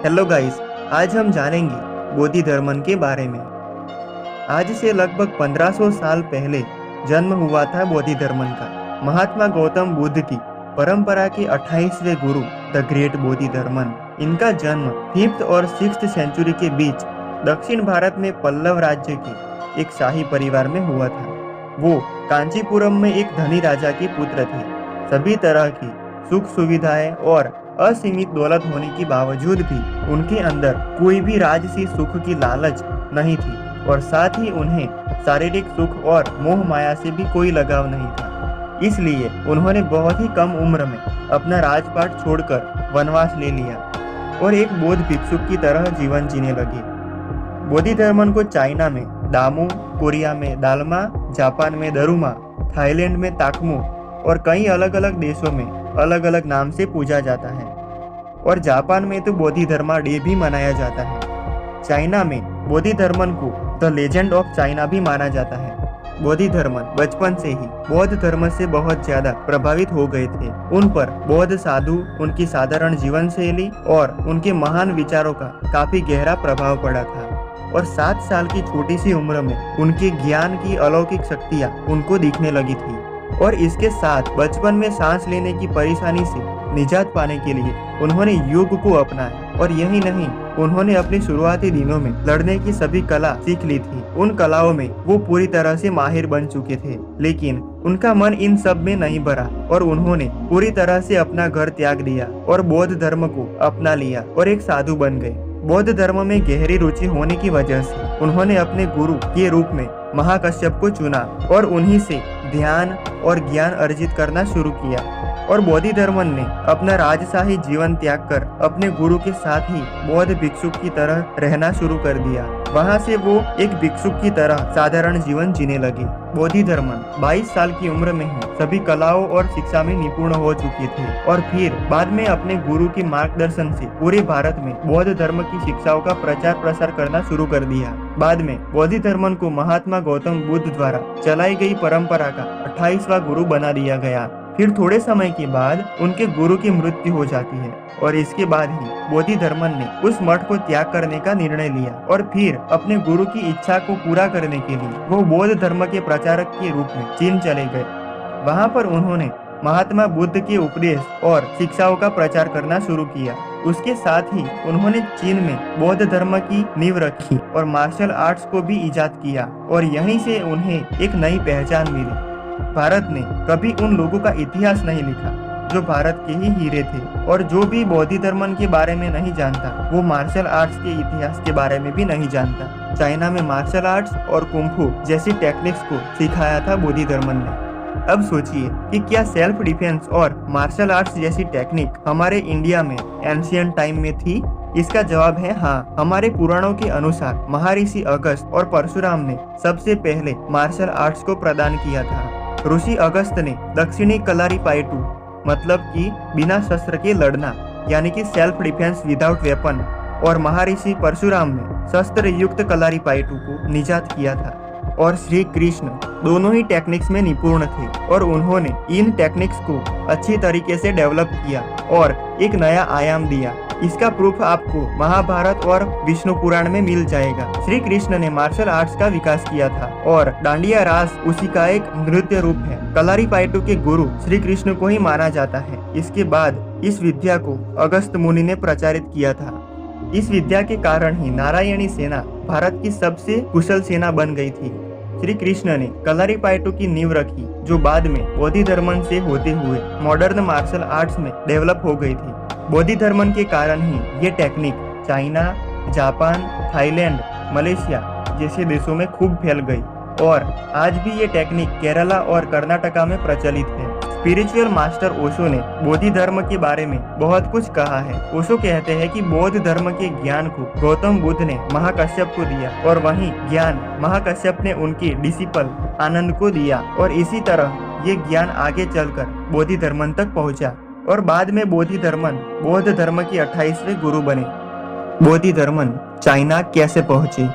Hello guys, आज हम जानेंगे बोधि धर्मन के बारे में। आज से लगभग 1500 साल पहले जन्म हुआ था बोधि धर्मन का। महात्मा गौतम बुद्ध की परंपरा के 28वें गुरु द ग्रेट बोधि धर्मन। इनका जन्म 5th और 6th सेंचुरी के बीच दक्षिण भारत में पल्लव राज्य के एक शाही परिवार में हुआ था। वो कांचीपुरम में एक धनी राजा के पुत्र थे। सभी तरह की सुख सुविधाएं और असीमित दौलत होने के बावजूद भी उनके अंदर कोई भी राजसी सुख की लालच नहीं थी और साथ ही उन्हें शारीरिक सुख और मोह माया से भी कोई लगाव नहीं था। इसलिए उन्होंने बहुत ही कम उम्र में अपना राजपाट छोड़कर वनवास ले लिया और एक बौद्ध भिक्षुक की तरह जीवन जीने लगे। बोधि धर्मन को चाइना में दामू, कोरिया में दालमा, जापान में दरुमा, थाईलैंड में ताकमो और कई अलग अलग देशों में अलग अलग नाम से पूजा जाता है। और जापान में तो बोधि धर्मा डे भी मनाया जाता है। चाइना में बोधि धर्मन को द लेजेंड ऑफ चाइना भी माना जाता है। बोधि धर्मन बचपन से ही बौद्ध धर्म से बहुत ज्यादा प्रभावित हो गए थे। उन पर बौद्ध साधु, उनकी साधारण जीवन शैली और उनके महान विचारों का काफी गहरा प्रभाव पड़ा था। और 7 साल की छोटी सी उम्र में उनके ज्ञान की अलौकिक शक्तियाँ उनको दिखने लगी थी। और इसके साथ बचपन में सांस लेने की परेशानी से निजात पाने के लिए उन्होंने योग को अपनाया। और यही नहीं, उन्होंने अपने शुरुआती दिनों में लड़ने की सभी कला सीख ली थी। उन कलाओं में वो पूरी तरह से माहिर बन चुके थे, लेकिन उनका मन इन सब में नहीं भरा और उन्होंने पूरी तरह से अपना घर त्याग दिया और बौद्ध धर्म को अपना लिया और एक साधु बन गए। बौद्ध धर्म में गहरी रुचि होने की वजह से उन्होंने अपने गुरु के रूप में महाकश्यप को चुना और उन्हीं से ध्यान और ज्ञान अर्जित करना शुरू किया। और बोधि धर्मन ने अपना राजशाही जीवन त्याग कर अपने गुरु के साथ ही बौद्ध भिक्षुक की तरह रहना शुरू कर दिया। वहां से वो एक भिक्षुक की तरह साधारण जीवन जीने लगे। बोधि धर्मन 22 साल की उम्र में ही सभी कलाओं और शिक्षा में निपुण हो चुके थे और फिर बाद में अपने गुरु के मार्गदर्शन से पूरे भारत में बौद्ध धर्म की शिक्षाओं का प्रचार प्रसार करना शुरू कर दिया। बाद में बोधि धर्मन को महात्मा गौतम बुद्ध द्वारा चलाई गई परंपरा का 28वां गुरु बना दिया गया। फिर थोड़े समय के बाद उनके गुरु की मृत्यु हो जाती है और इसके बाद ही बोधि धर्मन ने उस मठ को त्याग करने का निर्णय लिया और फिर अपने गुरु की इच्छा को पूरा करने के लिए वो बौद्ध धर्म के प्रचारक के रूप में चीन चले गए। वहां पर उन्होंने महात्मा बुद्ध के उपदेश और शिक्षाओं का प्रचार करना शुरू किया। उसके साथ ही उन्होंने चीन में बौद्ध धर्म की नींव रखी और मार्शल आर्ट्स को भी इजाद किया और यहीं से उन्हें एक नई पहचान मिली। भारत ने कभी उन लोगों का इतिहास नहीं लिखा जो भारत के ही हीरे थे, और जो भी बोधि धर्मन के बारे में नहीं जानता वो मार्शल आर्ट्स के इतिहास के बारे में भी नहीं जानता। चाइना में मार्शल आर्ट्स और कुंफू जैसी टेक्निक्स को सिखाया था बोधि धर्मन ने। अब सोचिए कि क्या सेल्फ डिफेंस और मार्शल आर्ट्स जैसी टेक्निक हमारे इंडिया में एंशिएंट टाइम में थी? इसका जवाब है हाँ। हमारे पुराणों के अनुसार महर्षि अगस्त और परशुराम ने सबसे पहले मार्शल आर्ट्स को प्रदान किया था। ऋषि अगस्त ने दक्षिणी कलारीपायटू मतलब कि बिना शस्त्र के लड़ना यानी कि सेल्फ डिफेंस विदाउट वेपन, और महर्षि परशुराम ने शस्त्र युक्त कलारीपायटू को निजात किया था। और श्री कृष्ण दोनों ही टेक्निक्स में निपुण थे और उन्होंने इन टेक्निक्स को अच्छी तरीके से डेवलप किया और एक नया आयाम दिया। इसका प्रूफ आपको महाभारत और विष्णु पुराण में मिल जाएगा। श्री कृष्ण ने मार्शल आर्ट्स का विकास किया था और डांडिया रास उसी का एक नृत्य रूप है। कलारीपायटू के गुरु श्री कृष्ण को ही माना जाता है। इसके बाद इस विद्या को अगस्त मुनि ने प्रचारित किया था। इस विद्या के कारण ही नारायणी सेना भारत की सबसे कुशल सेना बन गई थी। श्री कृष्ण ने कलारीपायटू की नींव रखी जो बाद में बोधि धर्मन से होते हुए मॉडर्न मार्शल आर्ट्स में डेवलप हो गई थी। बोधि धर्मन के कारण ही ये technique China, Japan, Thailand, Malaysia जैसे देशों में खूब फैल गई और आज भी ये टेक्निक केरला और कर्नाटका में प्रचलित है। स्पिरिचुअल मास्टर ओशो ने बोधि धर्म के बारे में बहुत कुछ कहा है। ओशो कहते हैं कि बौद्ध धर्म के ज्ञान को गौतम बुद्ध ने महाकश्यप को दिया और वही ज्ञान महाकश्यप ने उनके डिसिपल आनंद को दिया और इसी तरह ये ज्ञान आगे चलकर बोधि धर्मन तक पहुंचा और बाद में बोधि धर्मन बौद्ध धर्म के 28वें गुरु बने। बोधि धर्मन चाइना कैसे पहुंचे,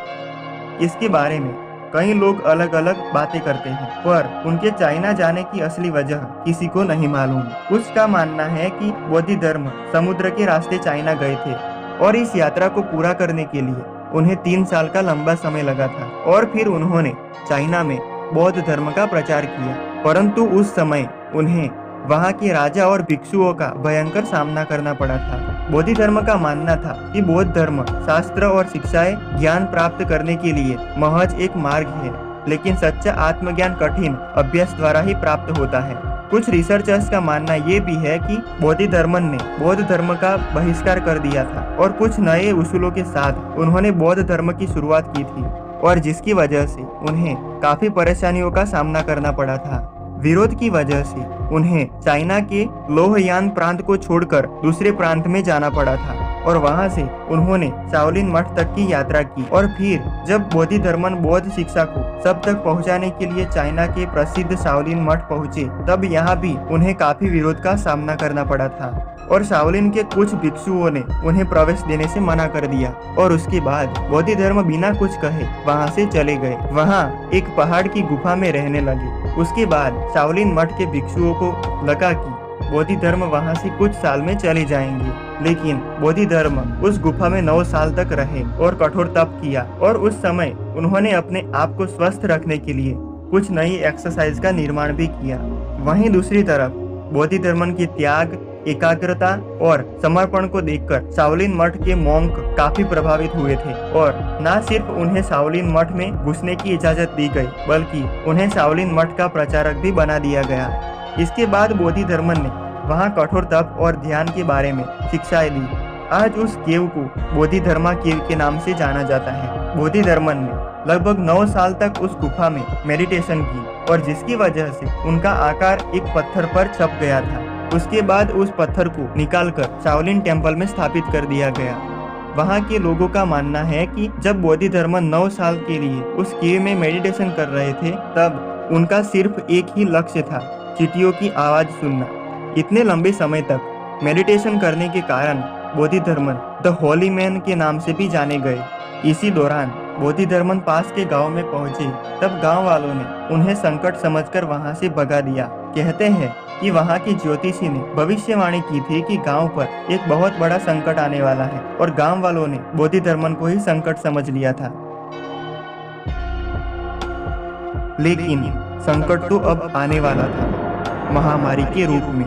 इसके बारे में कई लोग अलग अलग बातें करते हैं, पर उनके चाइना जाने की असली वजह किसी को नहीं मालूम। कुछ का मानना है कि बोधि धर्म समुद्र के रास्ते चाइना गए थे और इस यात्रा को पूरा करने के लिए उन्हें 3 साल का लंबा समय लगा था। और फिर उन्होंने चाइना में बौद्ध धर्म का प्रचार किया, परंतु उस समय उन्हें वहां के राजा और भिक्षुओं का भयंकर सामना करना पड़ा था। बोधि धर्म का मानना था कि बौद्ध धर्म शास्त्र और शिक्षाएं ज्ञान प्राप्त करने के लिए महज एक मार्ग है, लेकिन सच्चा आत्मज्ञान कठिन अभ्यास द्वारा ही प्राप्त होता है। कुछ रिसर्चर्स का मानना ये भी है कि बोधि धर्मन ने बौद्ध धर्म का बहिष्कार कर दिया था और कुछ नए उसूलों के साथ उन्होंने बौद्ध धर्म की शुरुआत की थी, और जिसकी वजह से उन्हें काफी परेशानियों का सामना करना पड़ा था। विरोध की वजह से उन्हें चाइना के लोहयान प्रांत को छोड़कर दूसरे प्रांत में जाना पड़ा था, और वहां से उन्होंने शाओलिन मठ तक की यात्रा की। और फिर जब बोधि धर्मन बौद्ध शिक्षा को सब तक पहुंचाने के लिए चाइना के प्रसिद्ध शाओलिन मठ पहुंचे, तब यहाँ भी उन्हें काफी विरोध का सामना करना पड़ा था, और शाओलिन के कुछ भिक्षुओं ने उन्हें प्रवेश देने से मना कर दिया। और उसके बाद बोधि धर्म बिना कुछ कहे वहां से चले गए। वहां एक पहाड़ की गुफा में रहने लगे। उसके बाद शाओलिन मठ के भिक्षुओं को लगा कि बोधि धर्म वहां से कुछ साल में चले जाएंगे, लेकिन बोधि धर्म उस गुफा में 9 साल तक रहे और कठोर तप किया। और उस समय उन्होंने अपने आप को स्वस्थ रखने के लिए कुछ नई एक्सरसाइज का निर्माण भी किया। वहीं दूसरी तरफ बोधि धर्मन की त्याग, एकाग्रता और समर्पण को देखकर शाओलिन मठ के मॉन्क काफी प्रभावित हुए थे, और न सिर्फ उन्हें शाओलिन मठ में घुसने की इजाजत दी गई, बल्कि उन्हें शाओलिन मठ का प्रचारक भी बना दिया गया। इसके बाद बोधि धर्मन ने वहां कठोर तप और ध्यान के बारे में शिक्षाएं दी। आज उस केव को बोधि धर्मा केव के नाम से जाना जाता है। बोधि धर्मन ने लगभग 9 साल तक उस गुफा में मेडिटेशन की, और जिसकी वजह से उनका आकार एक पत्थर पर छप गया था। उसके बाद उस पत्थर को निकालकर शाओलिन टेम्पल में स्थापित कर दिया गया। वहाँ के लोगों का मानना है कि जब बोधि धर्मन 9 साल के लिए उस केव में मेडिटेशन कर रहे थे, तब उनका सिर्फ एक ही लक्ष्य था, चींटियों की आवाज सुनना। इतने लंबे समय तक मेडिटेशन करने के कारण बोधि धर्मन द होली मैन के नाम से भी जाने गए। इसी दौरान बोधि धर्मन पास के गांव में पहुंचे, तब गांव वालों ने उन्हें संकट समझकर वहां से भगा दिया। कहते हैं कि वहां की ज्योतिषी ने भविष्यवाणी की थी कि गांव पर एक बहुत बड़ा संकट आने वाला है, और गांव वालों ने बोधि धर्मन को ही संकट समझ लिया था। लेकिन संकट तो अब आने वाला था, महामारी के रूप में।